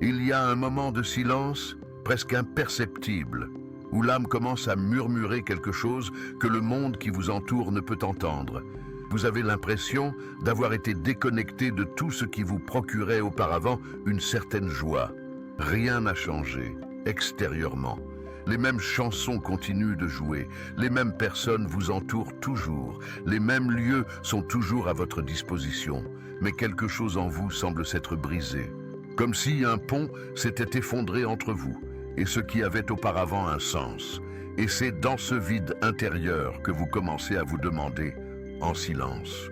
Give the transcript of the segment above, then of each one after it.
Il y a un moment de silence, presque imperceptible, où l'âme commence à murmurer quelque chose que le monde qui vous entoure ne peut entendre. Vous avez l'impression d'avoir été déconnecté de tout ce qui vous procurait auparavant une certaine joie. Rien n'a changé, extérieurement. Les mêmes chansons continuent de jouer, les mêmes personnes vous entourent toujours, les mêmes lieux sont toujours à votre disposition, mais quelque chose en vous semble s'être brisé. Comme si un pont s'était effondré entre vous et ce qui avait auparavant un sens. Et c'est dans ce vide intérieur que vous commencez à vous demander, en silence,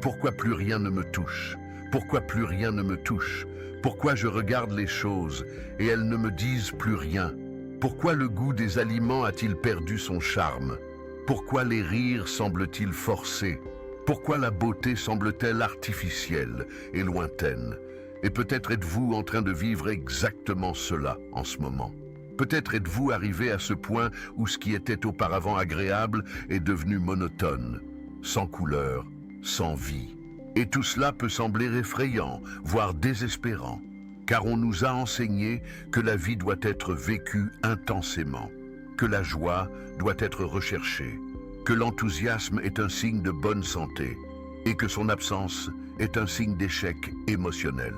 pourquoi plus rien ne me touche? Pourquoi plus rien ne me touche? Pourquoi je regarde les choses et elles ne me disent plus rien? Pourquoi le goût des aliments a-t-il perdu son charme? Pourquoi les rires semblent-ils forcés? Pourquoi la beauté semble-t-elle artificielle et lointaine? Et peut-être êtes-vous en train de vivre exactement cela en ce moment. Peut-être êtes-vous arrivé à ce point où ce qui était auparavant agréable est devenu monotone, sans couleur, sans vie. Et tout cela peut sembler effrayant, voire désespérant, car on nous a enseigné que la vie doit être vécue intensément, que la joie doit être recherchée, que l'enthousiasme est un signe de bonne santé et que son absence est un signe d'échec émotionnel.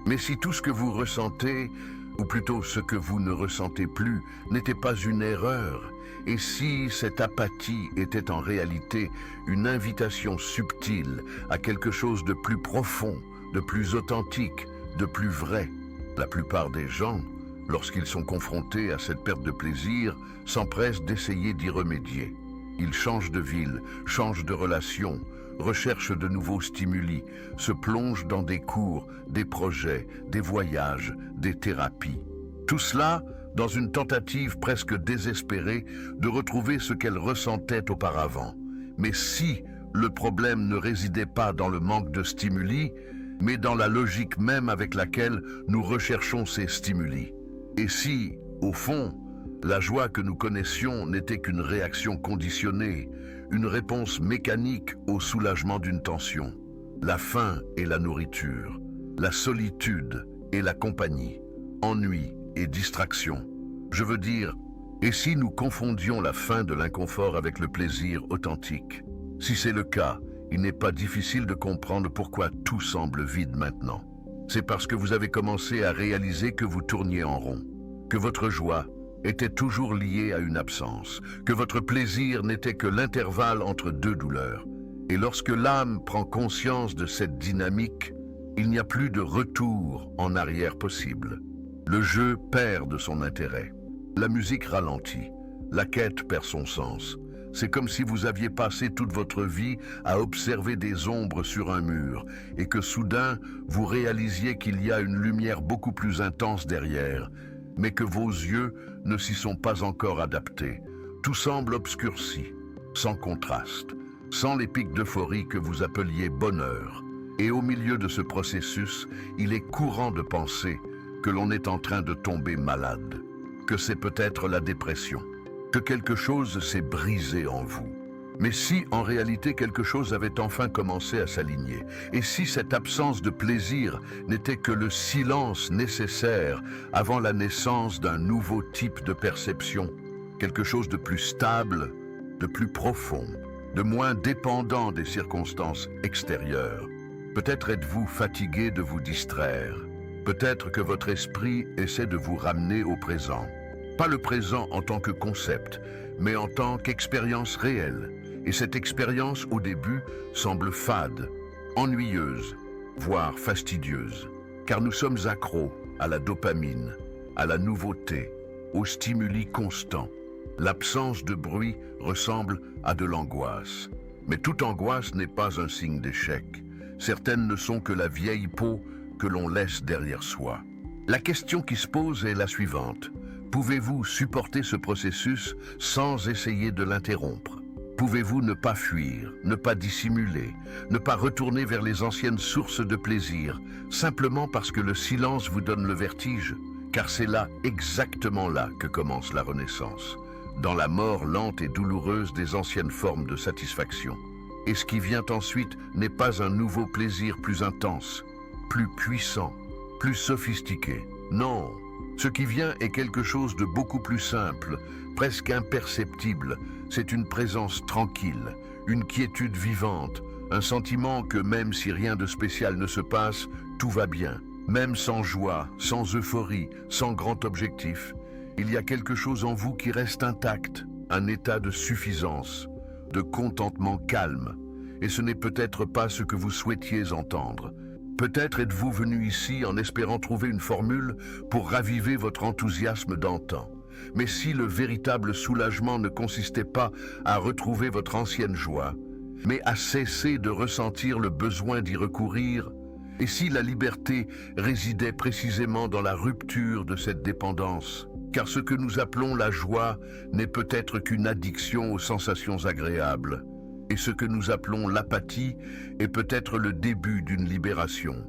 Mais si tout ce que vous ressentez, ou plutôt ce que vous ne ressentez plus, n'était pas une erreur, et si cette apathie était en réalité une invitation subtile à quelque chose de plus profond, de plus authentique, de plus vrai, la plupart des gens, lorsqu'ils sont confrontés à cette perte de plaisir, s'empressent d'essayer d'y remédier. Ils changent de ville, changent de relation, recherchent de nouveaux stimuli, se plongent dans des cours, des projets, des voyages, des thérapies. Tout cela dans une tentative presque désespérée de retrouver ce qu'elles ressentaient auparavant. Mais si le problème ne résidait pas dans le manque de stimuli, mais dans la logique même avec laquelle nous recherchons ces stimuli. Et si, au fond, la joie que nous connaissions n'était qu'une réaction conditionnée, une réponse mécanique au soulagement d'une tension, la faim et la nourriture, la solitude et la compagnie, ennui et distraction. Je veux dire, et si nous confondions la faim de l'inconfort avec le plaisir authentique? Si c'est le cas, il n'est pas difficile de comprendre pourquoi tout semble vide maintenant. C'est parce que vous avez commencé à réaliser que vous tourniez en rond, que votre joie était toujours liée à une absence, que votre plaisir n'était que l'intervalle entre deux douleurs. Et lorsque l'âme prend conscience de cette dynamique, il n'y a plus de retour en arrière possible. Le jeu perd de son intérêt. La musique ralentit. La quête perd son sens. C'est comme si vous aviez passé toute votre vie à observer des ombres sur un mur et que soudain, vous réalisiez qu'il y a une lumière beaucoup plus intense derrière, mais que vos yeux ne s'y sont pas encore adaptés. Tout semble obscurci, sans contraste, sans les pics d'euphorie que vous appeliez bonheur. Et au milieu de ce processus, il est courant de penser que l'on est en train de tomber malade, que c'est peut-être la dépression, que quelque chose s'est brisé en vous. Mais si en réalité quelque chose avait enfin commencé à s'aligner, et si cette absence de plaisir n'était que le silence nécessaire avant la naissance d'un nouveau type de perception, quelque chose de plus stable, de plus profond, de moins dépendant des circonstances extérieures. Peut-être êtes-vous fatigué de vous distraire. Peut-être que votre esprit essaie de vous ramener au présent. Pas le présent en tant que concept, mais en tant qu'expérience réelle. Et cette expérience, au début, semble fade, ennuyeuse, voire fastidieuse. Car nous sommes accros à la dopamine, à la nouveauté, aux stimuli constants. L'absence de bruit ressemble à de l'angoisse. Mais toute angoisse n'est pas un signe d'échec. Certaines ne sont que la vieille peau que l'on laisse derrière soi. La question qui se pose est la suivante. Pouvez-vous supporter ce processus sans essayer de l'interrompre? Pouvez-vous ne pas fuir, ne pas dissimuler, ne pas retourner vers les anciennes sources de plaisir, simplement parce que le silence vous donne le vertige? Car c'est là, exactement là, que commence la renaissance, dans la mort lente et douloureuse des anciennes formes de satisfaction. Et ce qui vient ensuite n'est pas un nouveau plaisir plus intense, plus puissant, plus sophistiqué, Non, ce qui vient est quelque chose de beaucoup plus simple, presque imperceptible. C'est une présence tranquille, une quiétude vivante, un sentiment que même si rien de spécial ne se passe, tout va bien. Même sans joie, sans euphorie, sans grand objectif, il y a quelque chose en vous qui reste intact, un état de suffisance, de contentement calme. Et ce n'est peut-être pas ce que vous souhaitiez entendre. Peut-être êtes-vous venu ici en espérant trouver une formule pour raviver votre enthousiasme d'antan. Mais si le véritable soulagement ne consistait pas à retrouver votre ancienne joie, mais à cesser de ressentir le besoin d'y recourir, et si la liberté résidait précisément dans la rupture de cette dépendance, car ce que nous appelons la joie n'est peut-être qu'une addiction aux sensations agréables, et ce que nous appelons l'apathie est peut-être le début d'une libération.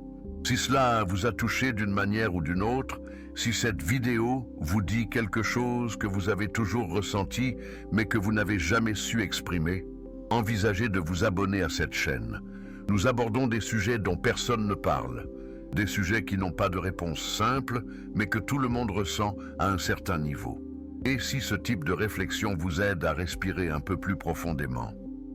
Si cela vous a touché d'une manière ou d'une autre, si cette vidéo vous dit quelque chose que vous avez toujours ressenti mais que vous n'avez jamais su exprimer, envisagez de vous abonner à cette chaîne. Nous abordons des sujets dont personne ne parle, des sujets qui n'ont pas de réponse simple, mais que tout le monde ressent à un certain niveau. Et si ce type de réflexion vous aide à respirer un peu plus profondément,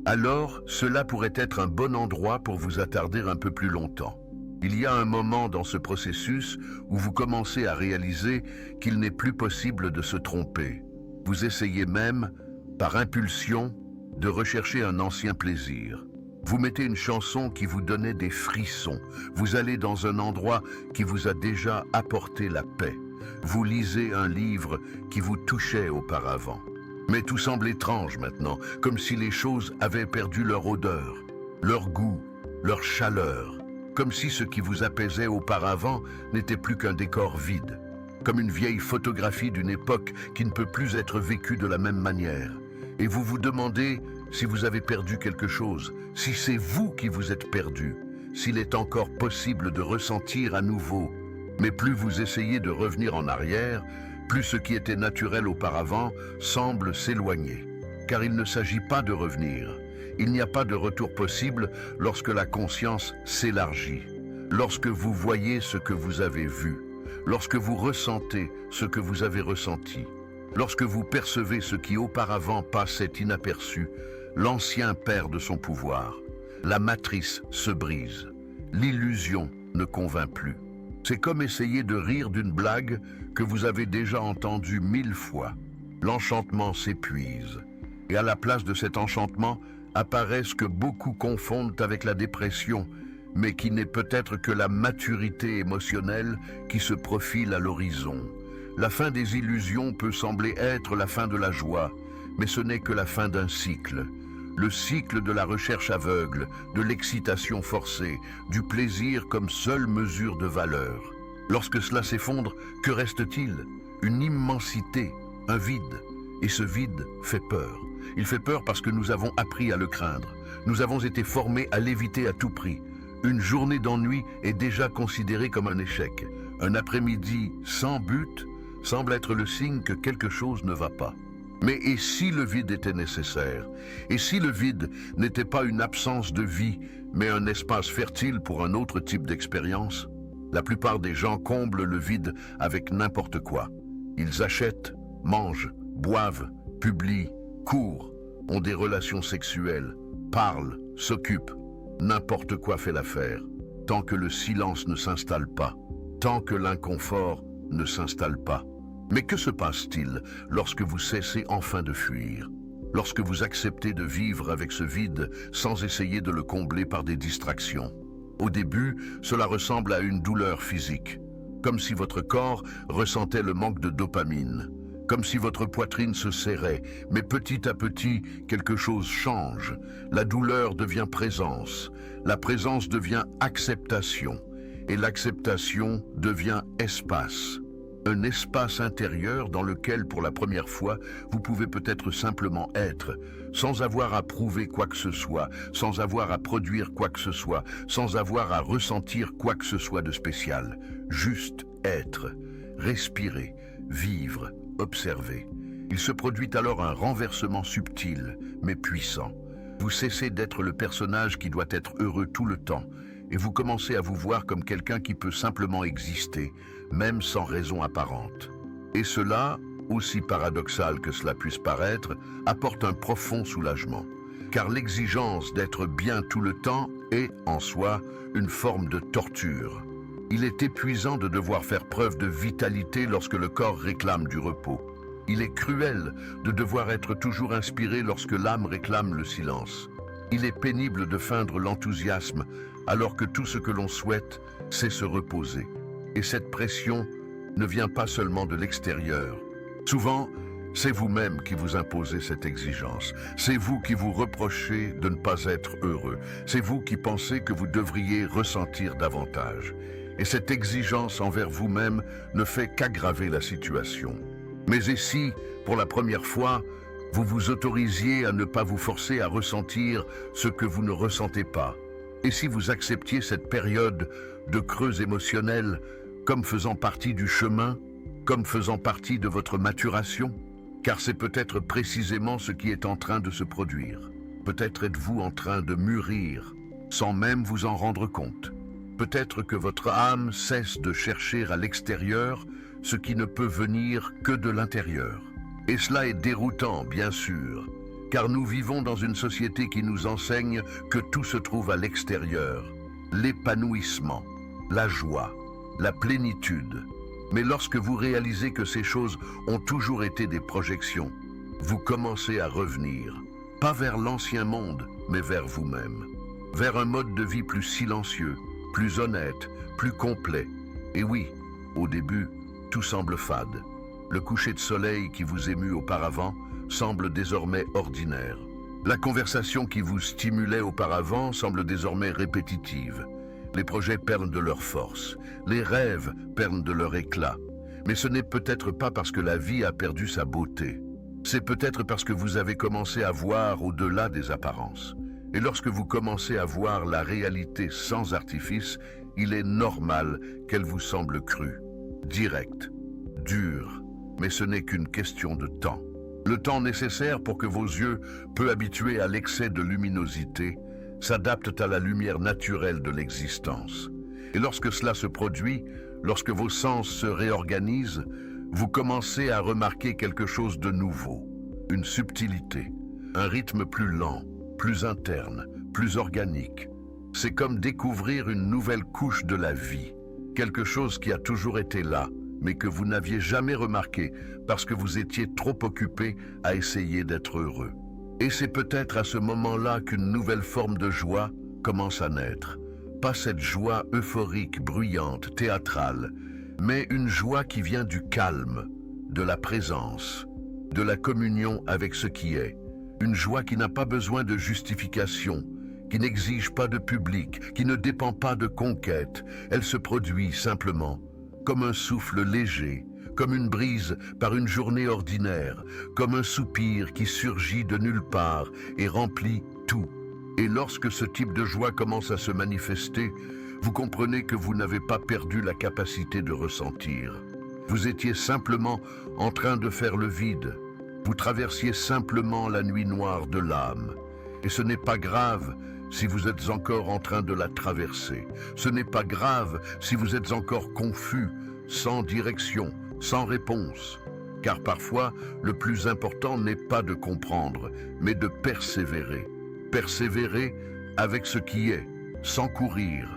alors cela pourrait être un bon endroit pour vous attarder un peu plus longtemps. Il y a un moment dans ce processus où vous commencez à réaliser qu'il n'est plus possible de se tromper. Vous essayez même, par impulsion, de rechercher un ancien plaisir. Vous mettez une chanson qui vous donnait des frissons. Vous allez dans un endroit qui vous a déjà apporté la paix. Vous lisez un livre qui vous touchait auparavant. Mais tout semble étrange maintenant, comme si les choses avaient perdu leur odeur, leur goût, leur chaleur. Comme si ce qui vous apaisait auparavant n'était plus qu'un décor vide. Comme une vieille photographie d'une époque qui ne peut plus être vécue de la même manière. Et vous vous demandez si vous avez perdu quelque chose, si c'est vous qui vous êtes perdu, s'il est encore possible de ressentir à nouveau. Mais plus vous essayez de revenir en arrière, plus ce qui était naturel auparavant semble s'éloigner. Car il ne s'agit pas de revenir. Il n'y a pas de retour possible lorsque la conscience s'élargit, lorsque vous voyez ce que vous avez vu, lorsque vous ressentez ce que vous avez ressenti. Lorsque vous percevez ce qui auparavant passait inaperçu, l'ancien perd de son pouvoir. La matrice se brise. L'illusion ne convainc plus. C'est comme essayer de rire d'une blague que vous avez déjà entendue 1000 fois. L'enchantement s'épuise. Et à la place de cet enchantement apparaît ce que beaucoup confondent avec la dépression, mais qui n'est peut-être que la maturité émotionnelle qui se profile à l'horizon. La fin des illusions peut sembler être la fin de la joie, mais ce n'est que la fin d'un cycle. Le cycle de la recherche aveugle, de l'excitation forcée, du plaisir comme seule mesure de valeur. Lorsque cela s'effondre, que reste-t-il? Une immensité, un vide. Et ce vide fait peur. Il fait peur parce que nous avons appris à le craindre. Nous avons été formés à l'éviter à tout prix. Une journée d'ennui est déjà considérée comme un échec. Un après-midi sans but semble être le signe que quelque chose ne va pas. Mais et si le vide était nécessaire? Et si le vide n'était pas une absence de vie, mais un espace fertile pour un autre type d'expérience? La plupart des gens comblent le vide avec n'importe quoi. Ils achètent, mangent, boivent, publient, courent, ont des relations sexuelles, parlent, s'occupent. N'importe quoi fait l'affaire, tant que le silence ne s'installe pas, tant que l'inconfort ne s'installe pas. Mais que se passe-t-il lorsque vous cessez enfin de fuir? Lorsque vous acceptez de vivre avec ce vide sans essayer de le combler par des distractions? Au début, cela ressemble à une douleur physique, comme si votre corps ressentait le manque de dopamine, comme si votre poitrine se serrait, mais petit à petit, quelque chose change. La douleur devient présence, la présence devient acceptation, et l'acceptation devient espace. Un espace intérieur dans lequel, pour la première fois, vous pouvez peut-être simplement être, sans avoir à prouver quoi que ce soit, sans avoir à produire quoi que ce soit, sans avoir à ressentir quoi que ce soit de spécial. Juste être, respirer, vivre, observer. Il se produit alors un renversement subtil, mais puissant. Vous cessez d'être le personnage qui doit être heureux tout le temps, et vous commencez à vous voir comme quelqu'un qui peut simplement exister, même sans raison apparente. Et cela, aussi paradoxal que cela puisse paraître, apporte un profond soulagement, car l'exigence d'être bien tout le temps est, en soi, une forme de torture. Il est épuisant de devoir faire preuve de vitalité lorsque le corps réclame du repos. Il est cruel de devoir être toujours inspiré lorsque l'âme réclame le silence. Il est pénible de feindre l'enthousiasme alors que tout ce que l'on souhaite, c'est se reposer. Et cette pression ne vient pas seulement de l'extérieur. Souvent, c'est vous-même qui vous imposez cette exigence. C'est vous qui vous reprochez de ne pas être heureux. C'est vous qui pensez que vous devriez ressentir davantage. Et cette exigence envers vous-même ne fait qu'aggraver la situation. Mais et si, pour la première fois, vous vous autorisiez à ne pas vous forcer à ressentir ce que vous ne ressentez pas? Et si vous acceptiez cette période de creux émotionnel comme faisant partie du chemin, comme faisant partie de votre maturation? Car c'est peut-être précisément ce qui est en train de se produire. Peut-être êtes-vous en train de mûrir sans même vous en rendre compte. Peut-être que votre âme cesse de chercher à l'extérieur ce qui ne peut venir que de l'intérieur. Et cela est déroutant, bien sûr, car nous vivons dans une société qui nous enseigne que tout se trouve à l'extérieur. L'épanouissement, la joie, la plénitude. Mais lorsque vous réalisez que ces choses ont toujours été des projections, vous commencez à revenir, pas vers l'ancien monde, mais vers vous-même, vers un mode de vie plus silencieux, plus honnête, plus complet. Et oui, au début, tout semble fade. Le coucher de soleil qui vous émut auparavant semble désormais ordinaire. La conversation qui vous stimulait auparavant semble désormais répétitive. Les projets perdent de leur force, les rêves perdent de leur éclat. Mais ce n'est peut-être pas parce que la vie a perdu sa beauté. C'est peut-être parce que vous avez commencé à voir au-delà des apparences. Et lorsque vous commencez à voir la réalité sans artifice, il est normal qu'elle vous semble crue, directe, dure. Mais ce n'est qu'une question de temps. Le temps nécessaire pour que vos yeux, peu habitués à l'excès de luminosité, s'adaptent à la lumière naturelle de l'existence. Et lorsque cela se produit, lorsque vos sens se réorganisent, vous commencez à remarquer quelque chose de nouveau, une subtilité, un rythme plus lent, plus interne, plus organique. C'est comme découvrir une nouvelle couche de la vie, quelque chose qui a toujours été là, mais que vous n'aviez jamais remarqué parce que vous étiez trop occupé à essayer d'être heureux. Et c'est peut-être à ce moment-là qu'une nouvelle forme de joie commence à naître. Pas cette joie euphorique, bruyante, théâtrale, mais une joie qui vient du calme, de la présence, de la communion avec ce qui est. Une joie qui n'a pas besoin de justification, qui n'exige pas de public, qui ne dépend pas de conquête. Elle se produit simplement, comme un souffle léger, comme une brise par une journée ordinaire, comme un soupir qui surgit de nulle part et remplit tout. Et lorsque ce type de joie commence à se manifester, vous comprenez que vous n'avez pas perdu la capacité de ressentir. Vous étiez simplement en train de faire le vide. Vous traversiez simplement la nuit noire de l'âme. Et ce n'est pas grave si vous êtes encore en train de la traverser. Ce n'est pas grave si vous êtes encore confus, sans direction, sans réponse. Car parfois, le plus important n'est pas de comprendre, mais de persévérer. Persévérer avec ce qui est, sans courir,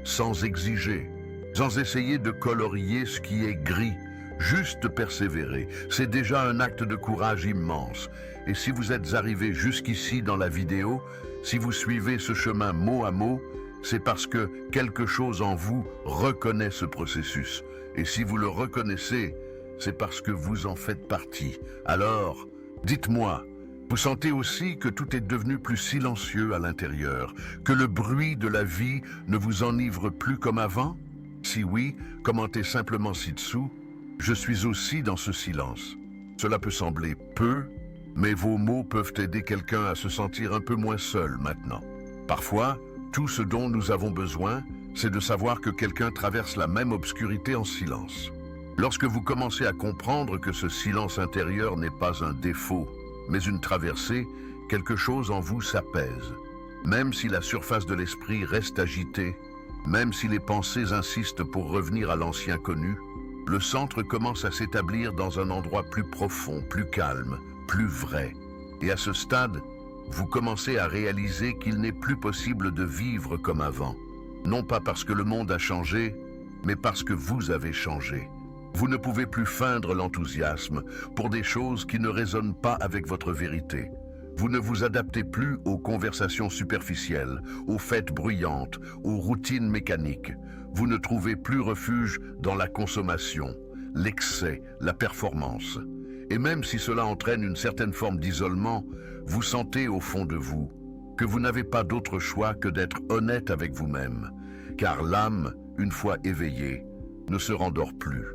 sans exiger, sans essayer de colorier ce qui est gris. Juste persévérer, c'est déjà un acte de courage immense. Et si vous êtes arrivé jusqu'ici dans la vidéo, si vous suivez ce chemin mot à mot, c'est parce que quelque chose en vous reconnaît ce processus. Et si vous le reconnaissez, c'est parce que vous en faites partie. Alors, dites-moi, vous sentez aussi que tout est devenu plus silencieux à l'intérieur, que le bruit de la vie ne vous enivre plus comme avant? Si oui, commentez simplement ci-dessous. Je suis aussi dans ce silence. Cela peut sembler peu, mais vos mots peuvent aider quelqu'un à se sentir un peu moins seul maintenant. Parfois, tout ce dont nous avons besoin, c'est de savoir que quelqu'un traverse la même obscurité en silence. Lorsque vous commencez à comprendre que ce silence intérieur n'est pas un défaut, mais une traversée, quelque chose en vous s'apaise. Même si la surface de l'esprit reste agitée, même si les pensées insistent pour revenir à l'ancien connu, Le centre commence à s'établir dans un endroit plus profond, plus calme, plus vrai. Et à ce stade, vous commencez à réaliser qu'il n'est plus possible de vivre comme avant. Non pas parce que le monde a changé, mais parce que vous avez changé. Vous ne pouvez plus feindre l'enthousiasme pour des choses qui ne résonnent pas avec votre vérité. Vous ne vous adaptez plus aux conversations superficielles, aux fêtes bruyantes, aux routines mécaniques. Vous ne trouvez plus refuge dans la consommation, l'excès, la performance. Et même si cela entraîne une certaine forme d'isolement, vous sentez au fond de vous que vous n'avez pas d'autre choix que d'être honnête avec vous-même, car l'âme, une fois éveillée, ne se rendort plus.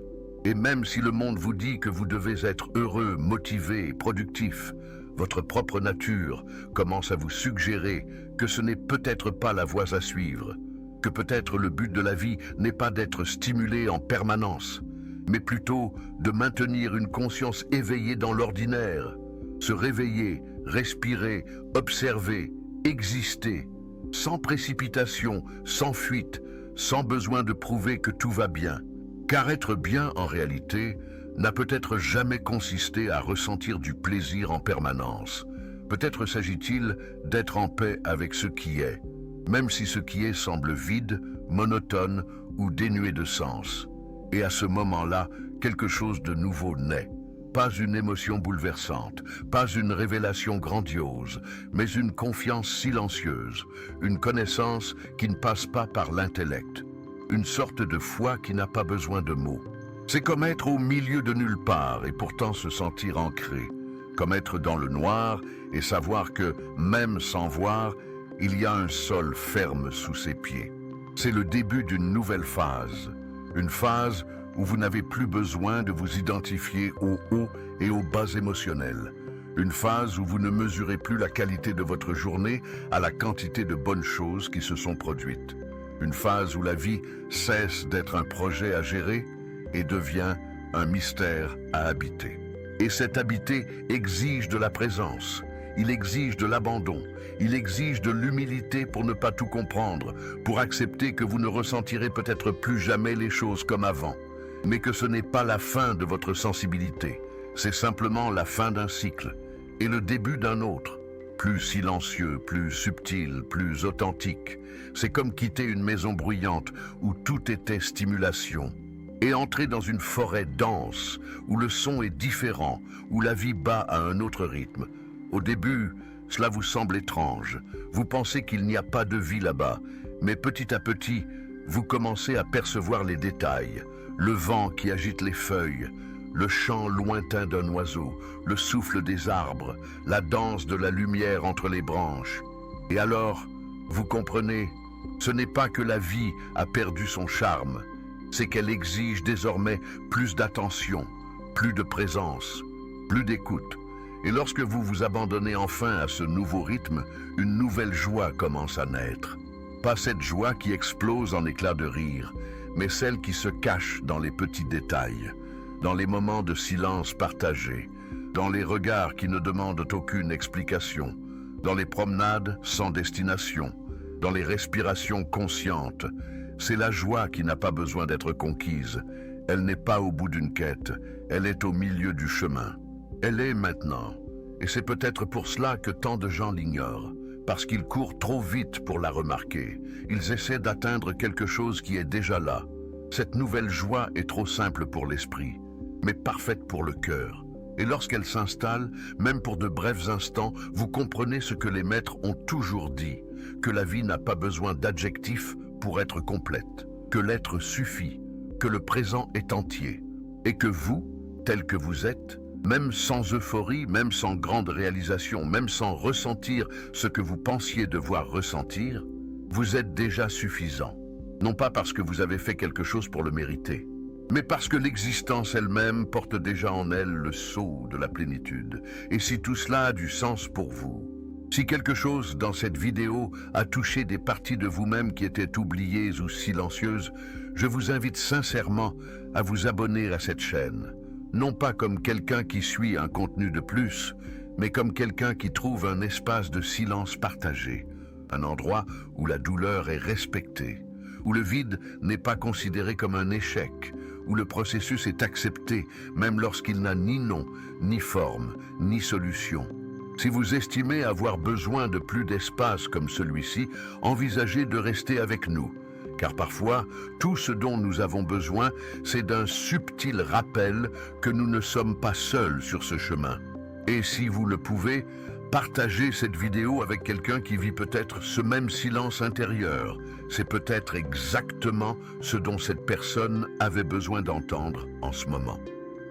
Et même si le monde vous dit que vous devez être heureux, motivé, productif, votre propre nature commence à vous suggérer que ce n'est peut-être pas la voie à suivre, que peut-être le but de la vie n'est pas d'être stimulé en permanence, mais plutôt de maintenir une conscience éveillée dans l'ordinaire, se réveiller, respirer, observer, exister, sans précipitation, sans fuite, sans besoin de prouver que tout va bien. Car être bien, en réalité, n'a peut-être jamais consisté à ressentir du plaisir en permanence. Peut-être s'agit-il d'être en paix avec ce qui est, même si ce qui est semble vide, monotone ou dénué de sens. Et à ce moment-là, quelque chose de nouveau naît. Pas une émotion bouleversante, pas une révélation grandiose, mais une confiance silencieuse, une connaissance qui ne passe pas par l'intellect, une sorte de foi qui n'a pas besoin de mots. C'est comme être au milieu de nulle part et pourtant se sentir ancré, comme être dans le noir et savoir que, même sans voir, il y a un sol ferme sous ses pieds. C'est le début d'une nouvelle phase, une phase où vous n'avez plus besoin de vous identifier aux hauts et aux bas émotionnels, une phase où vous ne mesurez plus la qualité de votre journée à la quantité de bonnes choses qui se sont produites, une phase où la vie cesse d'être un projet à gérer et devient un mystère à habiter. Et cet habiter exige de la présence, il exige de l'abandon, il exige de l'humilité pour ne pas tout comprendre, pour accepter que vous ne ressentirez peut-être plus jamais les choses comme avant, mais que ce n'est pas la fin de votre sensibilité, c'est simplement la fin d'un cycle et le début d'un autre, plus silencieux, plus subtil, plus authentique. C'est comme quitter une maison bruyante où tout était stimulation, et entrer dans une forêt dense, où le son est différent, où la vie bat à un autre rythme. Au début, cela vous semble étrange. Vous pensez qu'il n'y a pas de vie là-bas, mais petit à petit, vous commencez à percevoir les détails. Le vent qui agite les feuilles, le chant lointain d'un oiseau, le souffle des arbres, la danse de la lumière entre les branches. Et alors, vous comprenez, ce n'est pas que la vie a perdu son charme, c'est qu'elle exige désormais plus d'attention, plus de présence, plus d'écoute. Et lorsque vous vous abandonnez enfin à ce nouveau rythme, une nouvelle joie commence à naître. Pas cette joie qui explose en éclats de rire, mais celle qui se cache dans les petits détails, dans les moments de silence partagé, dans les regards qui ne demandent aucune explication, dans les promenades sans destination, dans les respirations conscientes. C'est la joie qui n'a pas besoin d'être conquise. Elle n'est pas au bout d'une quête, elle est au milieu du chemin. Elle est maintenant, et c'est peut-être pour cela que tant de gens l'ignorent, parce qu'ils courent trop vite pour la remarquer. Ils essaient d'atteindre quelque chose qui est déjà là. Cette nouvelle joie est trop simple pour l'esprit, mais parfaite pour le cœur. Et lorsqu'elle s'installe, même pour de brefs instants, vous comprenez ce que les maîtres ont toujours dit, que la vie n'a pas besoin d'adjectifs pour être complète, que l'être suffit, que le présent est entier, et que vous, tel que vous êtes, même sans euphorie, même sans grande réalisation, même sans ressentir ce que vous pensiez devoir ressentir, vous êtes déjà suffisant. Non pas parce que vous avez fait quelque chose pour le mériter, mais parce que l'existence elle-même porte déjà en elle le sceau de la plénitude. Et si tout cela a du sens pour vous, si quelque chose dans cette vidéo a touché des parties de vous-même qui étaient oubliées ou silencieuses, je vous invite sincèrement à vous abonner à cette chaîne. Non pas comme quelqu'un qui suit un contenu de plus, mais comme quelqu'un qui trouve un espace de silence partagé, un endroit où la douleur est respectée, où le vide n'est pas considéré comme un échec, où le processus est accepté, même lorsqu'il n'a ni nom, ni forme, ni solution. Si vous estimez avoir besoin de plus d'espace comme celui-ci, envisagez de rester avec nous. Car parfois, tout ce dont nous avons besoin, c'est d'un subtil rappel que nous ne sommes pas seuls sur ce chemin. Et si vous le pouvez, partagez cette vidéo avec quelqu'un qui vit peut-être ce même silence intérieur. C'est peut-être exactement ce dont cette personne avait besoin d'entendre en ce moment.